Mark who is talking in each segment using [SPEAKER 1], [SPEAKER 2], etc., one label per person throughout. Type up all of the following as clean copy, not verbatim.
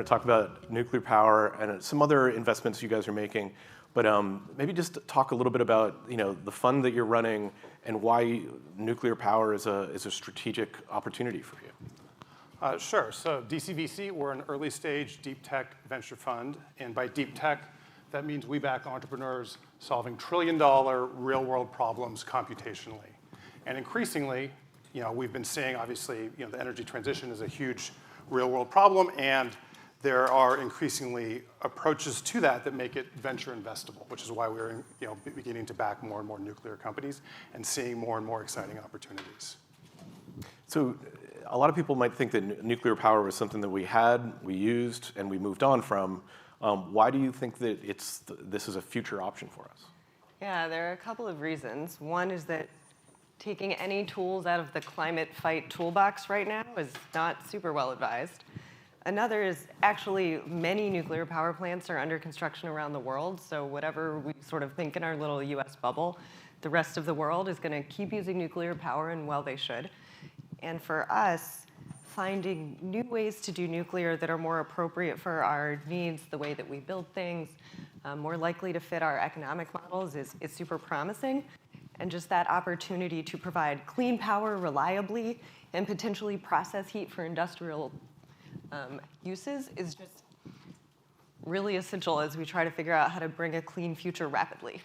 [SPEAKER 1] to talk about nuclear power and some other investments you guys are making. But maybe just talk a little bit about the fund that you're running and why nuclear power is a strategic opportunity for you.
[SPEAKER 2] Sure. So DCVC, we're an early stage deep tech venture fund. And by deep tech, that means we back entrepreneurs solving trillion-dollar real-world problems computationally. And increasingly, we've been seeing, obviously, the energy transition is a huge real-world problem, and there are increasingly approaches to that make it venture investable, which is why we're beginning to back more and more nuclear companies and seeing more and more exciting opportunities.
[SPEAKER 1] So a lot of people might think that nuclear power was something that we used, and we moved on from. Why do you think that this is a future option for us?
[SPEAKER 3] Yeah, there are a couple of reasons. One is that taking any tools out of the climate fight toolbox right now is not super well advised. Another is actually many nuclear power plants are under construction around the world, so whatever we sort of think in our little US bubble, the rest of the world is going to keep using nuclear power, and well, they should. And for us, finding new ways to do nuclear that are more appropriate for our needs, the way that we build things, more likely to fit our economic models is super promising. And just that opportunity to provide clean power reliably and potentially process heat for industrial uses is just really essential as we try to figure out how to bring a clean future rapidly.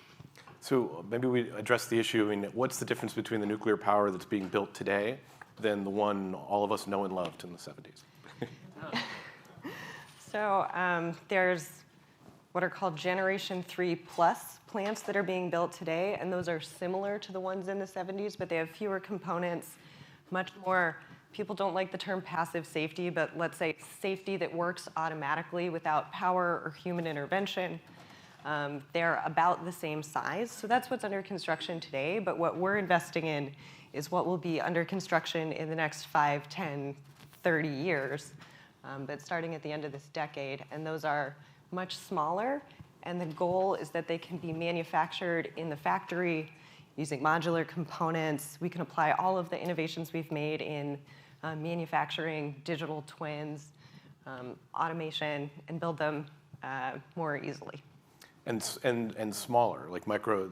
[SPEAKER 1] So maybe we address the issue. What's the difference between the nuclear power that's being built today than the one all of us know and loved in the 70s?
[SPEAKER 3] So there's what are called Generation 3 Plus plants that are being built today, and those are similar to the ones in the 70s, but they have fewer components, much more. People don't like the term passive safety, but let's say safety that works automatically without power or human intervention. They're about the same size. So that's what's under construction today. But what we're investing in is what will be under construction in the next 5, 10, 30 years, but starting at the end of this decade. And those are much smaller. And the goal is that they can be manufactured in the factory using modular components. We can apply all of the innovations we've made in manufacturing, digital twins, automation, and build them more easily.
[SPEAKER 1] And smaller, like micro,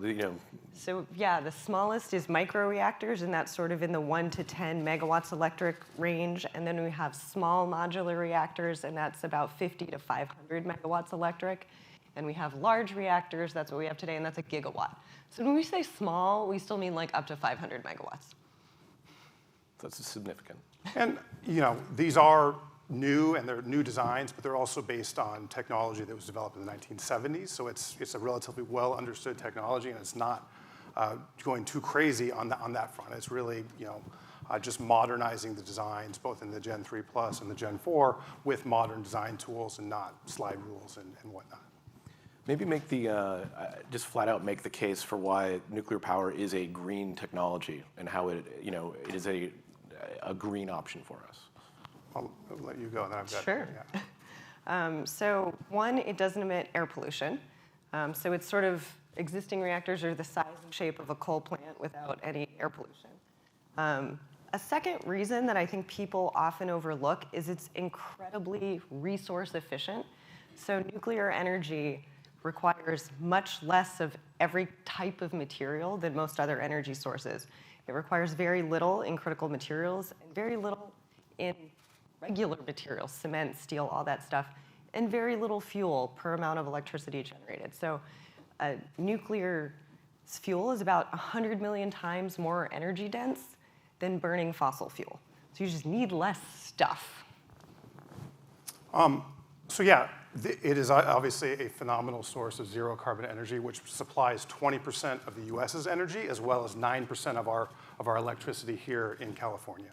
[SPEAKER 3] So yeah, the smallest is microreactors, and that's sort of in the 1 to 10 megawatts electric range. And then we have small modular reactors, and that's about 50 to 500 megawatts electric. And we have large reactors, that's what we have today, and that's a gigawatt. So when we say small, we still mean like up to 500 megawatts.
[SPEAKER 1] That's significant.
[SPEAKER 2] And these are new, and they're new designs, but they're also based on technology that was developed in the 1970s. So it's a relatively well understood technology, and it's not going too crazy on that front. It's really just modernizing the designs, both in the Gen 3 Plus and the Gen 4, with modern design tools and not slide rules and whatnot.
[SPEAKER 1] Maybe just flat out make the case for why nuclear power is a green technology and how it is a green option for us.
[SPEAKER 2] I'll let you go, and then I've got.
[SPEAKER 3] Sure.
[SPEAKER 2] Yeah.
[SPEAKER 3] So one, it doesn't emit air pollution. So it's sort of existing reactors are the size and shape of a coal plant without any air pollution. A second reason that I think people often overlook is it's incredibly resource efficient. So nuclear energy requires much less of every type of material than most other energy sources. It requires very little in critical materials and very little in regular materials, cement, steel, all that stuff, and very little fuel per amount of electricity generated. So nuclear fuel is about 100 million times more energy dense than burning fossil fuel. So you just need less stuff.
[SPEAKER 2] So yeah, it is obviously a phenomenal source of zero carbon energy, which supplies 20% of the U.S.'s energy, as well as 9% of our electricity here in California.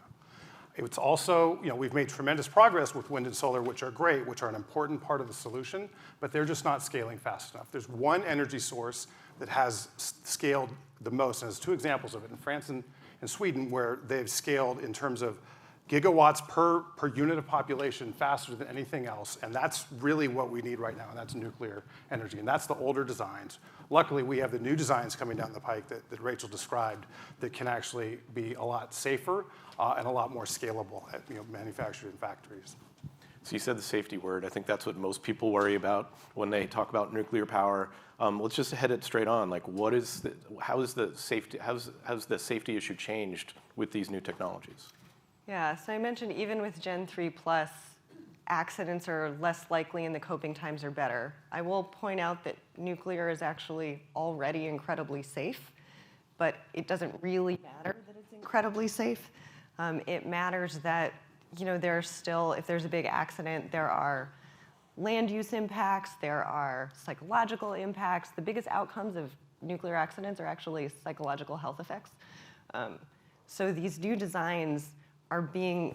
[SPEAKER 2] It's also, we've made tremendous progress with wind and solar, which are great, which are an important part of the solution, but they're just not scaling fast enough. There's one energy source that has scaled the most, and there's two examples of it in France and Sweden, where they've scaled in terms of gigawatts per unit of population faster than anything else, and that's really what we need right now, and that's nuclear energy, and that's the older designs. Luckily, we have the new designs coming down the pike that Rachel described that can actually be a lot safer and a lot more scalable at manufactured in factories.
[SPEAKER 1] So you said the safety word. I think that's what most people worry about when they talk about nuclear power. Let's just head it straight on. Like, how's the safety issue changed with these new technologies?
[SPEAKER 3] Yeah, so I mentioned even with Gen 3 Plus, accidents are less likely and the coping times are better. I will point out that nuclear is actually already incredibly safe, but it doesn't really matter that it's incredibly safe. It matters that, there's still, if there's a big accident, there are land use impacts, there are psychological impacts. The biggest outcomes of nuclear accidents are actually psychological health effects. So these new designs are the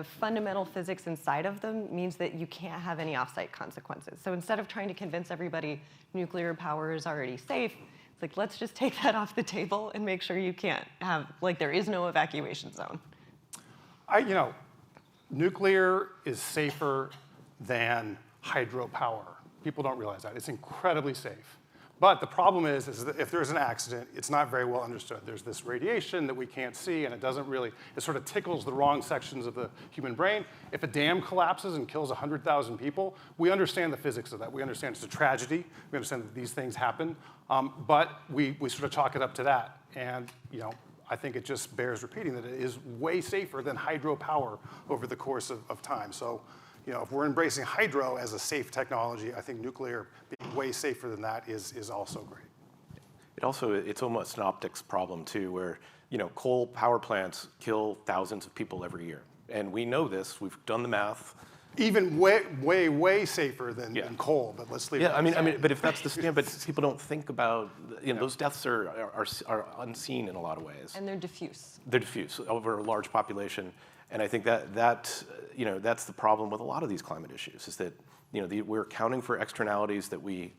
[SPEAKER 3] fundamental physics inside of them means that you can't have any off-site consequences. So instead of trying to convince everybody nuclear power is already safe, it's like, let's just take that off the table and make sure you can't have, there is no evacuation zone.
[SPEAKER 2] Nuclear is safer than hydropower. People don't realize that. It's incredibly safe. But the problem is that if there's an accident, it's not very well understood. There's this radiation that we can't see, and it sort of tickles the wrong sections of the human brain. If a dam collapses and kills 100,000 people, we understand the physics of that. We understand it's a tragedy. We understand that these things happen. But we sort of chalk it up to that. And I think it just bears repeating that it is way safer than hydropower over the course of time. So, if we're embracing hydro as a safe technology, I think nuclear being way safer than that is also great.
[SPEAKER 1] It's almost an optics problem too, where coal power plants kill thousands of people every year, and we know this. We've done the math.
[SPEAKER 2] Even way safer than coal, but let's leave it.
[SPEAKER 1] Yeah, but if that's the stand, but people don't think about those deaths are unseen in a lot of ways.
[SPEAKER 3] And they're diffuse.
[SPEAKER 1] They're diffuse over a large population. And I think that's the problem with a lot of these climate issues is that we're accounting for externalities that we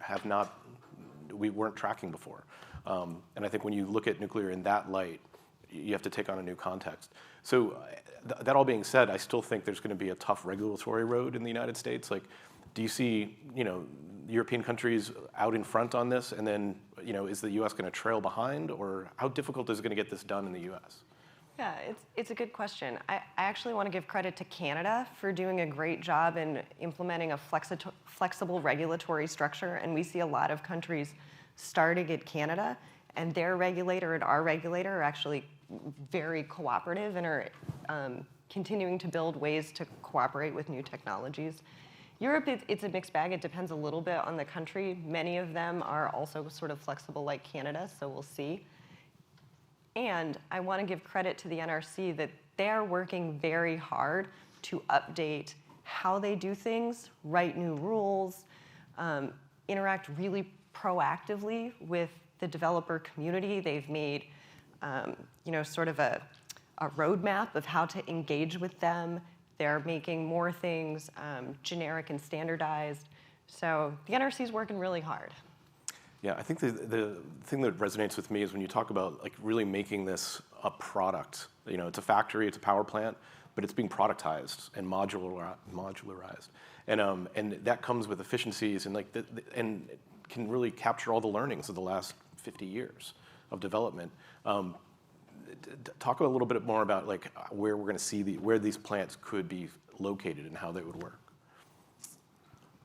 [SPEAKER 1] weren't tracking before. And I think when you look at nuclear in that light, you have to take on a new context. So that all being said, I still think there's going to be a tough regulatory road in the United States. Like, do you see European countries out in front on this, and then is the U.S. going to trail behind, or how difficult is it going to get this done in the U.S.?
[SPEAKER 3] Yeah, it's a good question. I actually want to give credit to Canada for doing a great job in implementing a flexible regulatory structure, and we see a lot of countries starting at Canada, and their regulator and our regulator are actually very cooperative and are continuing to build ways to cooperate with new technologies. Europe, it's a mixed bag. It depends a little bit on the country. Many of them are also sort of flexible like Canada, so we'll see. And I want to give credit to the NRC that they're working very hard to update how they do things, write new rules, interact really proactively with the developer community. They've made sort of a roadmap of how to engage with them. They're making more things generic and standardized. So the NRC is working really hard.
[SPEAKER 1] Yeah, I think the thing that resonates with me is when you talk about really making this a product. It's a factory, it's a power plant, but it's being productized and modularized, and that comes with efficiencies and and can really capture all the learnings of the last 50 years of development. Talk a little bit more about where we're going to see where these plants could be located and how they would work.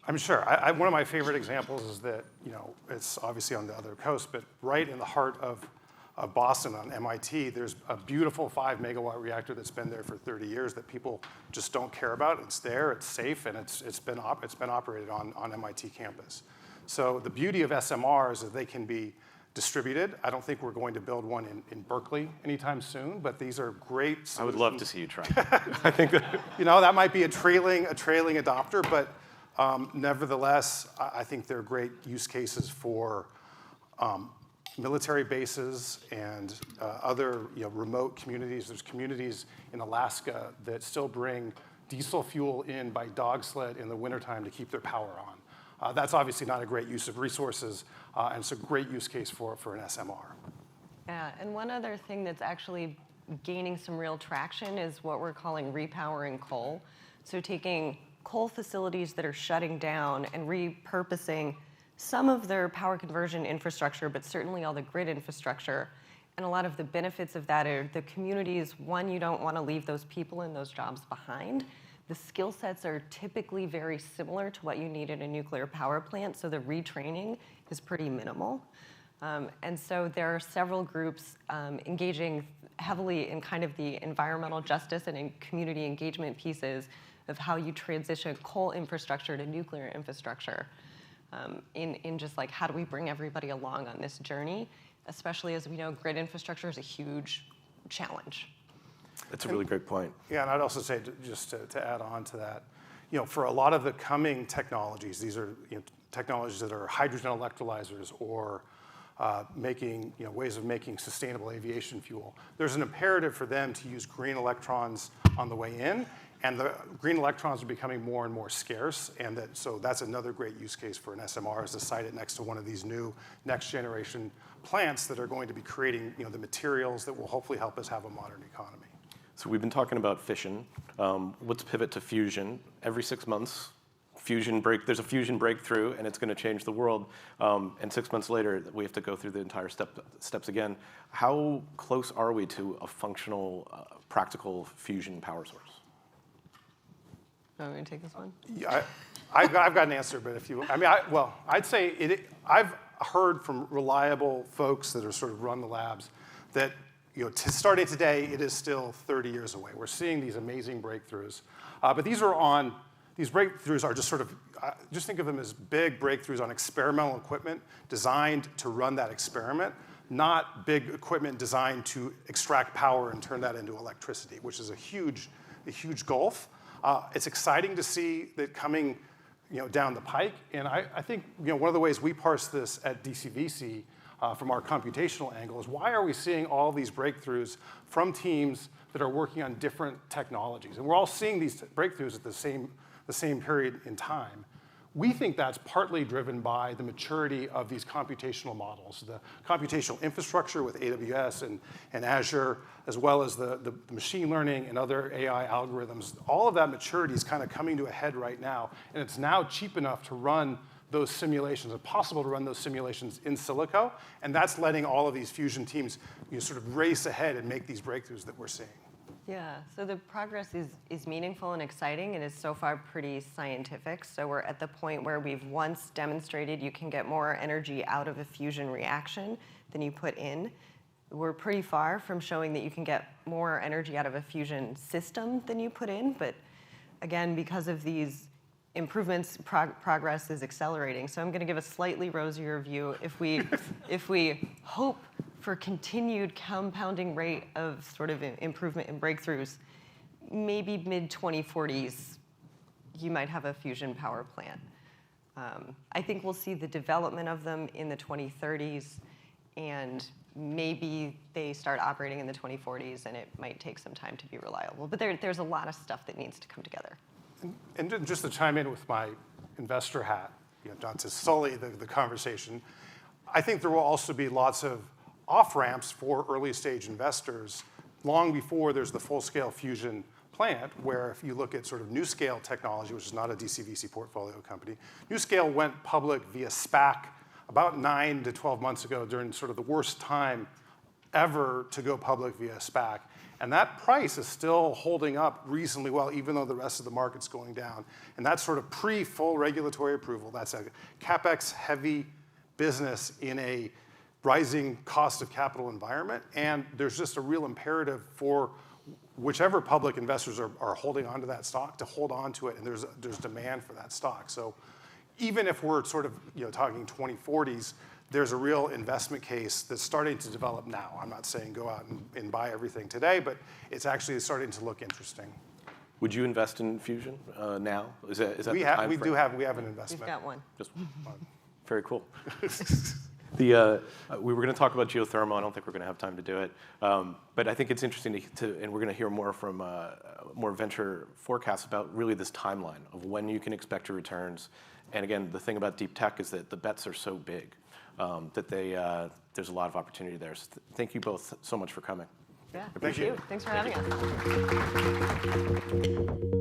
[SPEAKER 2] I'm sure. One of my favorite examples is that, it's obviously on the other coast, but right in the heart of Boston on MIT, there's a beautiful 5-megawatt reactor that's been there for 30 years that people just don't care about. It's there, it's safe, and it's been operated on MIT campus. So the beauty of SMRs is that they can be distributed. I don't think we're going to build one in Berkeley anytime soon, but these are great solutions.
[SPEAKER 1] I would love to see you try. I think that
[SPEAKER 2] that might be a trailing adopter, but nevertheless, I think they're great use cases for military bases and other remote communities. There's communities in Alaska that still bring diesel fuel in by dog sled in the wintertime to keep their power on. That's obviously not a great use of resources, and it's a great use case for an SMR.
[SPEAKER 3] Yeah, and one other thing that's actually gaining some real traction is what we're calling repowering coal. So taking coal facilities that are shutting down and repurposing some of their power conversion infrastructure, but certainly all the grid infrastructure. And a lot of the benefits of that are the communities, one, you don't want to leave those people and those jobs behind. The skill sets are typically very similar to what you need in a nuclear power plant, so the retraining is pretty minimal. And so there are several groups engaging heavily in kind of the environmental justice and in community engagement pieces of how you transition coal infrastructure to nuclear infrastructure. In just like, how do we bring everybody along on this journey, especially as we know grid infrastructure is a huge challenge.
[SPEAKER 1] That's a really great point.
[SPEAKER 2] Yeah, and I'd also say, just to add on to that, for a lot of the coming technologies, these are technologies that are hydrogen electrolyzers or making ways of making sustainable aviation fuel. There's an imperative for them to use green electrons on the way in, and the green electrons are becoming more and more scarce, and so that's another great use case for an SMR, is to site it next to one of these new next generation plants that are going to be creating the materials that will hopefully help us have a modern economy.
[SPEAKER 1] So we've been talking about fission. Let's pivot to fusion. Every 6 months, there's a fusion breakthrough, and it's going to change the world. And 6 months later, we have to go through the entire steps again. How close are we to a functional, practical fusion power source?
[SPEAKER 3] You want me to take this one?
[SPEAKER 2] Yeah, I've got an answer, but I'd say I've heard from reliable folks that are sort of run the labs that starting today, it is still 30 years away. We're seeing these amazing breakthroughs, but these breakthroughs are just sort of, just think of them as big breakthroughs on experimental equipment designed to run that experiment, not big equipment designed to extract power and turn that into electricity, which is a huge gulf. It's exciting to see that coming down the pike, and I think one of the ways we parse this at DCVC from our computational angle is, why are we seeing all these breakthroughs from teams that are working on different technologies? And we're all seeing these breakthroughs at the same period in time. We think that's partly driven by the maturity of these computational models, the computational infrastructure with AWS and Azure, as well as the machine learning and other AI algorithms. All of that maturity is kind of coming to a head right now, and it's now cheap enough to run those simulations. It's possible to run those simulations in silico, and that's letting all of these fusion teams sort of race ahead and make these breakthroughs that we're seeing.
[SPEAKER 3] Yeah, so the progress is meaningful and exciting, and is so far pretty scientific. So we're at the point where we've once demonstrated you can get more energy out of a fusion reaction than you put in. We're pretty far from showing that you can get more energy out of a fusion system than you put in, but again, because of these improvements, progress is accelerating. So I'm going to give a slightly rosier view. If we hope for continued compounding rate of sort of improvement and breakthroughs, maybe mid-2040s, you might have a fusion power plant. I think we'll see the development of them in the 2030s, and maybe they start operating in the 2040s, and it might take some time to be reliable. But there's a lot of stuff that needs to come together.
[SPEAKER 2] And just to chime in with my investor hat, not to sully the conversation, I think there will also be lots of off-ramps for early-stage investors long before there's the full-scale fusion plant, where if you look at sort of NuScale Technology, which is not a DCVC portfolio company, NuScale went public via SPAC about 9 to 12 months ago during sort of the worst time ever to go public via SPAC. And that price is still holding up reasonably well, even though the rest of the market's going down. And that's sort of pre-full regulatory approval. That's a CapEx-heavy business in a rising cost of capital environment. And there's just a real imperative for whichever public investors are holding onto that stock to hold on to it, and there's demand for that stock. So even if we're sort of talking 2040s, there's a real investment case that's starting to develop now. I'm not saying go out and buy everything today, but it's actually starting to look interesting.
[SPEAKER 1] Would you invest in fusion now? Is that the time frame?
[SPEAKER 2] We have an investment.
[SPEAKER 3] We've got one.
[SPEAKER 1] Just very cool. We were going to talk about geothermal. I don't think we're going to have time to do it. But I think it's interesting and we're going to hear more from more venture forecasts about really this timeline of when you can expect your returns. And again, the thing about deep tech is that the bets are so big that there's a lot of opportunity there. So thank you both so much for coming.
[SPEAKER 3] Yeah,
[SPEAKER 2] Thank you.
[SPEAKER 3] Thanks for having us.